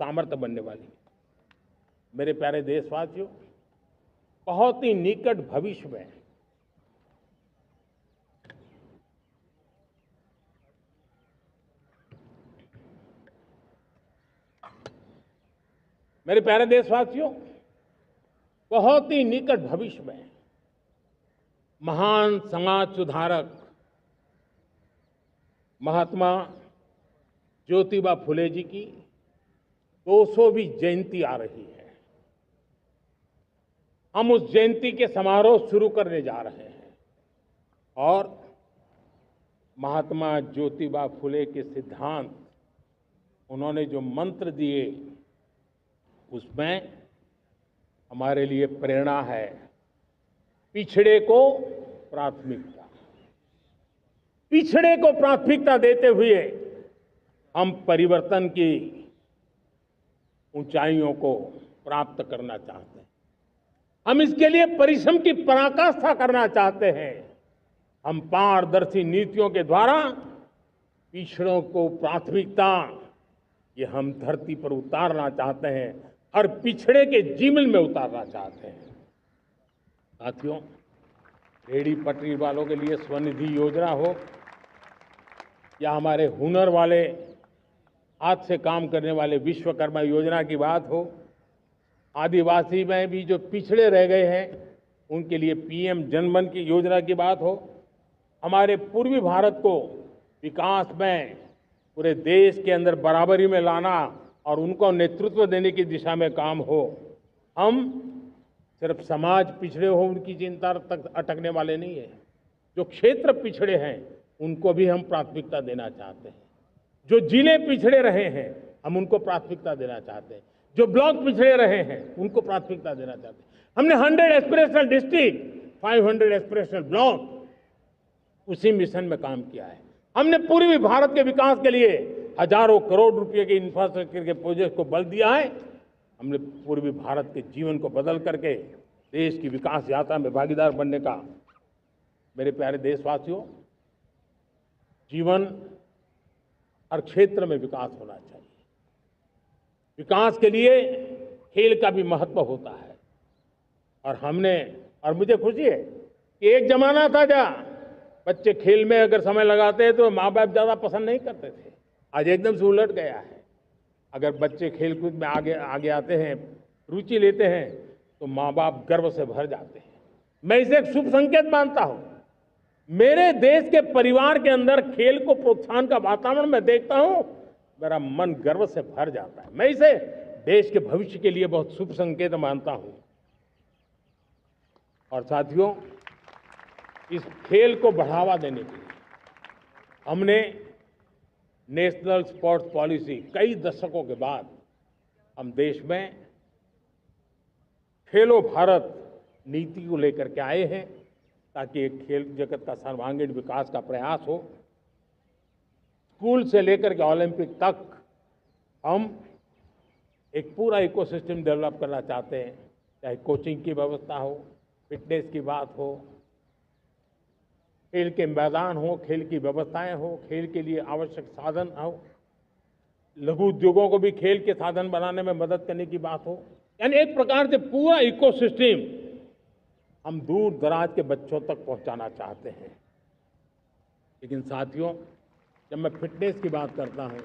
सामर्थ्य बनने वाली है। मेरे प्यारे देशवासियों, बहुत ही निकट भविष्य में मेरे प्यारे देशवासियों, बहुत ही निकट भविष्य में महान समाज सुधारक महात्मा ज्योतिबा फुले जी की 200वीं जयंती आ रही है। हम उस जयंती के समारोह शुरू करने जा रहे हैं और महात्मा ज्योतिबा फुले के सिद्धांत, उन्होंने जो मंत्र दिए, उसमें हमारे लिए प्रेरणा है। पिछड़े को प्राथमिकता, पिछड़े को प्राथमिकता देते हुए हम परिवर्तन की ऊंचाइयों को प्राप्त करना चाहते हैं। हम इसके लिए परिश्रम की पराकाष्ठा करना चाहते हैं। हम पारदर्शी नीतियों के द्वारा पिछड़ों को प्राथमिकता, ये हम धरती पर उतारना चाहते हैं, हर पिछड़े के जीवन में उतारना चाहते हैं। साथियों, रेहड़ी पटरी वालों के लिए स्वनिधि योजना हो या हमारे हुनर वाले, हाथ से काम करने वाले विश्वकर्मा योजना की बात हो, आदिवासी में भी जो पिछड़े रह गए हैं उनके लिए पीएम जनधन की योजना की बात हो, हमारे पूर्वी भारत को विकास में पूरे देश के अंदर बराबरी में लाना और उनको नेतृत्व देने की दिशा में काम हो, हम सिर्फ समाज पिछड़े हो उनकी चिंता तक अटकने वाले नहीं है। जो क्षेत्र पिछड़े हैं उनको भी हम प्राथमिकता देना चाहते हैं। जो जिले पिछड़े रहे हैं हम उनको प्राथमिकता देना चाहते हैं। जो ब्लॉक पिछड़े रहे हैं उनको प्राथमिकता देना चाहते हैं। हमने 100 एस्पिरेशनल डिस्ट्रिक्ट, 500 एस्पिरेशनल ब्लॉक, उसी मिशन में काम किया है। हमने पूर्वी भारत के विकास के लिए हजारों करोड़ रुपए के इंफ्रास्ट्रक्चर के प्रोजेक्ट को बल दिया है। हमने पूर्वी भारत के जीवन को बदल करके देश की विकास यात्रा में भागीदार बनने का, मेरे प्यारे देशवासियों, जीवन हर क्षेत्र में विकास होना चाहिए। विकास के लिए खेल का भी महत्व होता है और मुझे खुशी है कि एक जमाना था जहाँ बच्चे खेल में अगर समय लगाते हैं तो माँ बाप ज्यादा पसंद नहीं करते थे। आज एकदम से उलट गया है। अगर बच्चे खेलकूद में आगे आते हैं, रुचि लेते हैं, तो माँ बाप गर्व से भर जाते हैं। मैं इसे एक शुभ संकेत मानता हूं। मेरे देश के परिवार के अंदर खेल को प्रोत्साहन का वातावरण मैं देखता हूं, मेरा मन गर्व से भर जाता है। मैं इसे देश के भविष्य के लिए बहुत शुभ संकेत मानता हूं। और साथियों, इस खेल को बढ़ावा देने के लिए हमने नेशनल स्पोर्ट्स पॉलिसी, कई दशकों के बाद हम देश में खेलो भारत नीति को लेकर के आए हैं ताकि एक खेल जगत का सर्वांगीण विकास का प्रयास हो। स्कूल से लेकर के ओलंपिक तक हम एक पूरा इकोसिस्टम डेवलप करना चाहते हैं, चाहे कोचिंग की व्यवस्था हो, फिटनेस की बात हो, खेल के मैदान हो, खेल की व्यवस्थाएं हो, खेल के लिए आवश्यक साधन हो, लघु उद्योगों को भी खेल के साधन बनाने में मदद करने की बात हो। यानी एक प्रकार से पूरा इकोसिस्टम हम दूर दराज के बच्चों तक पहुंचाना चाहते हैं। लेकिन साथियों, जब मैं फिटनेस की बात करता हूं,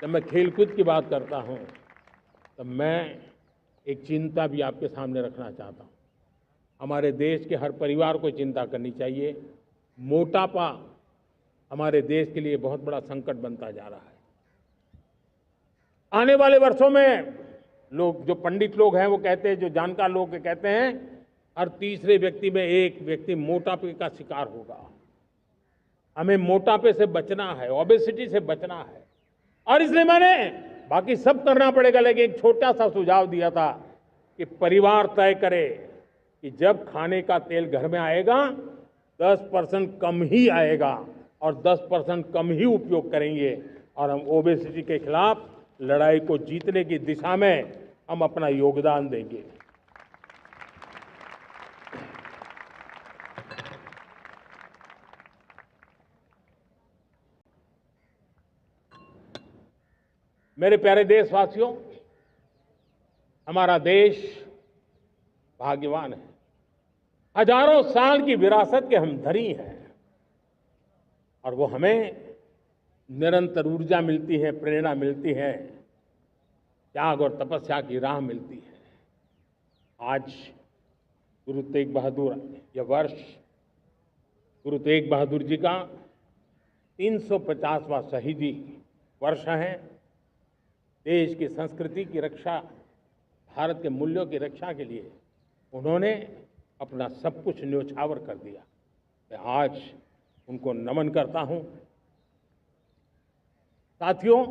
जब मैं खेलकूद की बात करता हूं, तो मैं एक चिंता भी आपके सामने रखना चाहता हूं। हमारे देश के हर परिवार को चिंता करनी चाहिए। मोटापा हमारे देश के लिए बहुत बड़ा संकट बनता जा रहा है। आने वाले वर्षों में लोग, जो पंडित लोग हैं वो कहते हैं, जो जानकार लोग कहते हैं, हर तीसरे व्यक्ति में एक व्यक्ति मोटापे का शिकार होगा। हमें मोटापे से बचना है, ओबेसिटी से बचना है। और इसलिए मैंने बाकी सब करना पड़ेगा, लेकिन एक छोटा सा सुझाव दिया था कि परिवार तय करे कि जब खाने का तेल घर में आएगा 10% कम ही आएगा और 10% कम ही उपयोग करेंगे और हम ओबेसिटी के खिलाफ लड़ाई को जीतने की दिशा में हम अपना योगदान देंगे। मेरे प्यारे देशवासियों, हमारा देश भाग्यवान है। हजारों साल की विरासत के हम धनी हैं और वो हमें निरंतर ऊर्जा मिलती है, प्रेरणा मिलती है, त्याग और तपस्या की राह मिलती है। आज गुरु तेग बहादुर यह वर्ष गुरु तेग बहादुर जी का 350वां शहीदी वर्ष है। देश की संस्कृति की रक्षा, भारत के मूल्यों की रक्षा के लिए उन्होंने अपना सब कुछ न्योछावर कर दिया। मैं आज उनको नमन करता हूं। साथियों,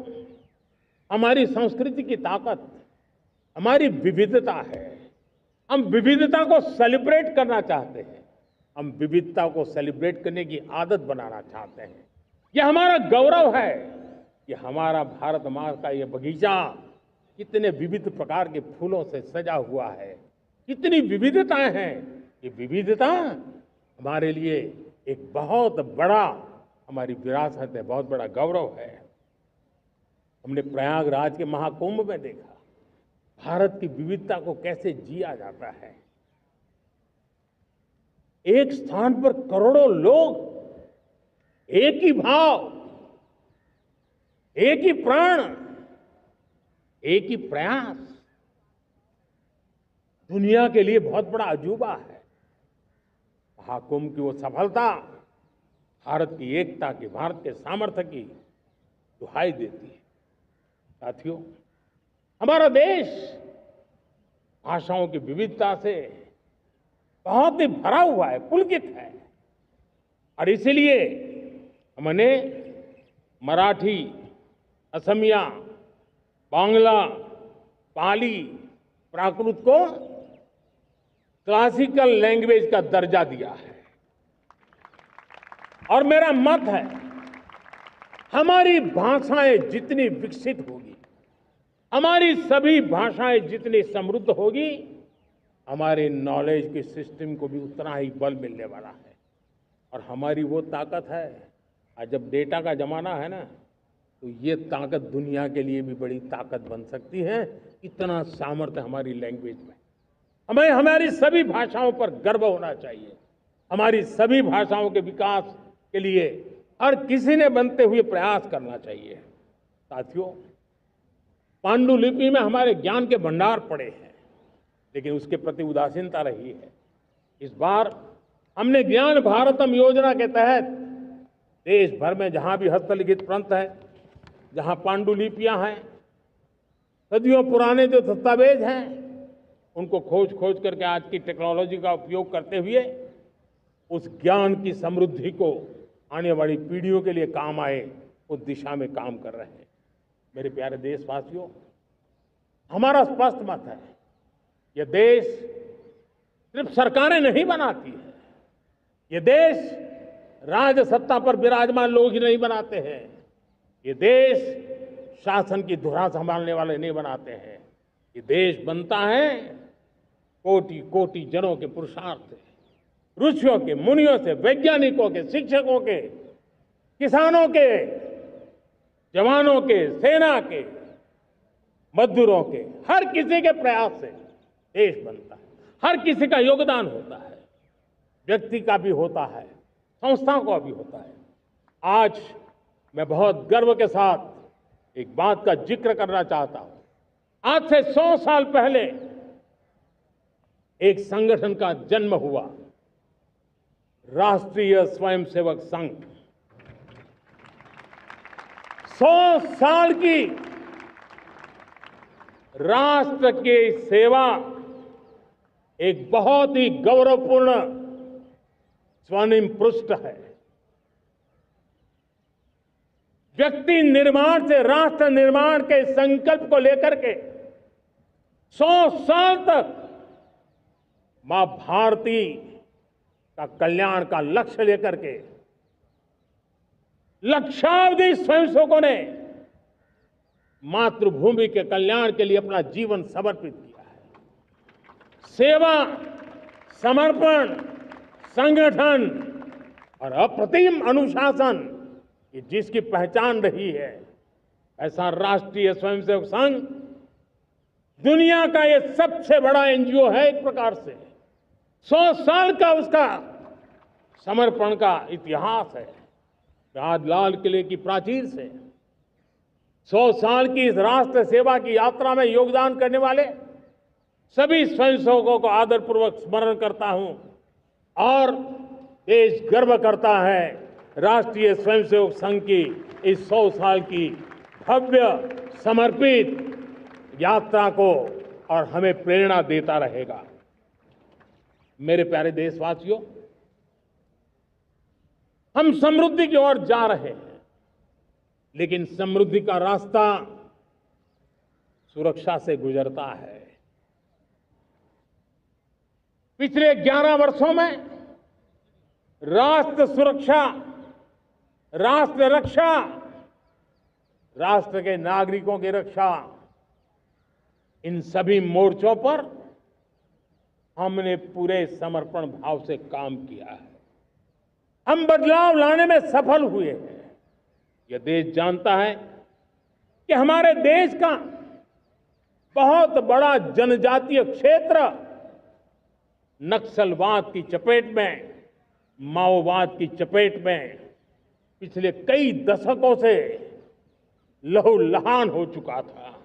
हमारी संस्कृति की ताकत हमारी विविधता है। हम विविधता को सेलिब्रेट करना चाहते हैं। हम विविधता को सेलिब्रेट करने की आदत बनाना चाहते हैं। यह हमारा गौरव है। यह हमारा भारत माँ का यह बगीचा कितने विविध प्रकार के फूलों से सजा हुआ है, कितनी विविधताएं हैं। ये विविधता हमारे लिए एक बहुत बड़ा हमारी विरासत है, बहुत बड़ा गौरव है। हमने प्रयागराज के महाकुंभ में देखा भारत की विविधता को कैसे जिया जाता है। एक स्थान पर करोड़ों लोग, एक ही भाव, एक ही प्राण, एक ही प्रयास, दुनिया के लिए बहुत बड़ा अजूबा है। महाकुंभ की वो सफलता भारत की एकता की, भारत के सामर्थ्य की दुहाई देती है। साथियों, हमारा देश भाषाओं की विविधता से बहुत ही भरा हुआ है, पुलकित है। और इसीलिए हमने मराठी, असमिया, बांग्ला, पाली, प्राकृत को क्लासिकल लैंग्वेज का दर्जा दिया है। और मेरा मत है, हमारी भाषाएं जितनी विकसित होगी, हमारी सभी भाषाएं जितनी समृद्ध होगी, हमारे नॉलेज के सिस्टम को भी उतना ही बल मिलने वाला है। और हमारी वो ताकत है, आज जब डेटा का जमाना है ना, तो ये ताकत दुनिया के लिए भी बड़ी ताकत बन सकती है। इतना सामर्थ्य हमारी लैंग्वेज में। हमें हमारी सभी भाषाओं पर गर्व होना चाहिए। हमारी सभी भाषाओं के विकास के लिए हर किसी ने बनते हुए प्रयास करना चाहिए। साथियों, पांडुलिपि में हमारे ज्ञान के भंडार पड़े हैं, लेकिन उसके प्रति उदासीनता रही है। इस बार हमने ज्ञान भारतम योजना के तहत देश भर में जहां भी हस्तलिखित ग्रंथ है, जहां पांडुलिपियां हैं, सदियों पुराने जो दस्तावेज हैं, उनको खोज खोज करके आज की टेक्नोलॉजी का उपयोग करते हुए उस ज्ञान की समृद्धि को आने वाली पीढ़ियों के लिए काम आए, उस दिशा में काम कर रहे हैं। मेरे प्यारे देशवासियों, हमारा स्पष्ट मत है, यह देश सिर्फ सरकारें नहीं बनाती है, ये देश राज सत्ता पर विराजमान लोग ही नहीं बनाते हैं, ये देश शासन की धुरा संभालने वाले नहीं बनाते हैं। ये देश बनता है कोटि कोटि जनों के पुरुषार्थ से, ऋषियों के, मुनियों से, वैज्ञानिकों के, शिक्षकों के, किसानों के, जवानों के, सेना के, मजदूरों के, हर किसी के प्रयास से देश बनता है। हर किसी का योगदान होता है, व्यक्ति का भी होता है, संस्थाओं का भी होता है। आज मैं बहुत गर्व के साथ एक बात का जिक्र करना चाहता हूं। आज से 100 साल पहले एक संगठन का जन्म हुआ, राष्ट्रीय स्वयंसेवक संघ। 100 साल की राष्ट्र की सेवा एक बहुत ही गौरवपूर्ण स्वर्णिम पृष्ठ है। व्यक्ति निर्माण से राष्ट्र निर्माण के संकल्प को लेकर के 100 साल तक मां भारती का कल्याण का लक्ष्य लेकर के लक्षावधि स्वयंसेवकों ने मातृभूमि के कल्याण के लिए अपना जीवन समर्पित किया है। सेवा, समर्पण, संगठन और अप्रतिम अनुशासन, ये जिसकी पहचान रही है, ऐसा राष्ट्रीय स्वयंसेवक संघ दुनिया का ये सबसे बड़ा एनजीओ है। एक प्रकार से 100 साल का उसका समर्पण का इतिहास है। आज लाल किले की प्राचीर से 100 साल की इस राष्ट्र सेवा की यात्रा में योगदान करने वाले सभी स्वयंसेवकों को आदरपूर्वक स्मरण करता हूं और देश गर्व करता है राष्ट्रीय स्वयंसेवक संघ की इस 100 साल की भव्य समर्पित यात्रा को, और हमें प्रेरणा देता रहेगा। मेरे प्यारे देशवासियों, हम समृद्धि की ओर जा रहे हैं, लेकिन समृद्धि का रास्ता सुरक्षा से गुजरता है। पिछले 11 वर्षों में राष्ट्र सुरक्षा, राष्ट्र रक्षा, राष्ट्र के नागरिकों की रक्षा, इन सभी मोर्चों पर हमने पूरे समर्पण भाव से काम किया है। हम बदलाव लाने में सफल हुए हैं। यह देश जानता है कि हमारे देश का बहुत बड़ा जनजातीय क्षेत्र नक्सलवाद की चपेट में, माओवाद की चपेट में पिछले कई दशकों से लहूलुहान हो चुका था।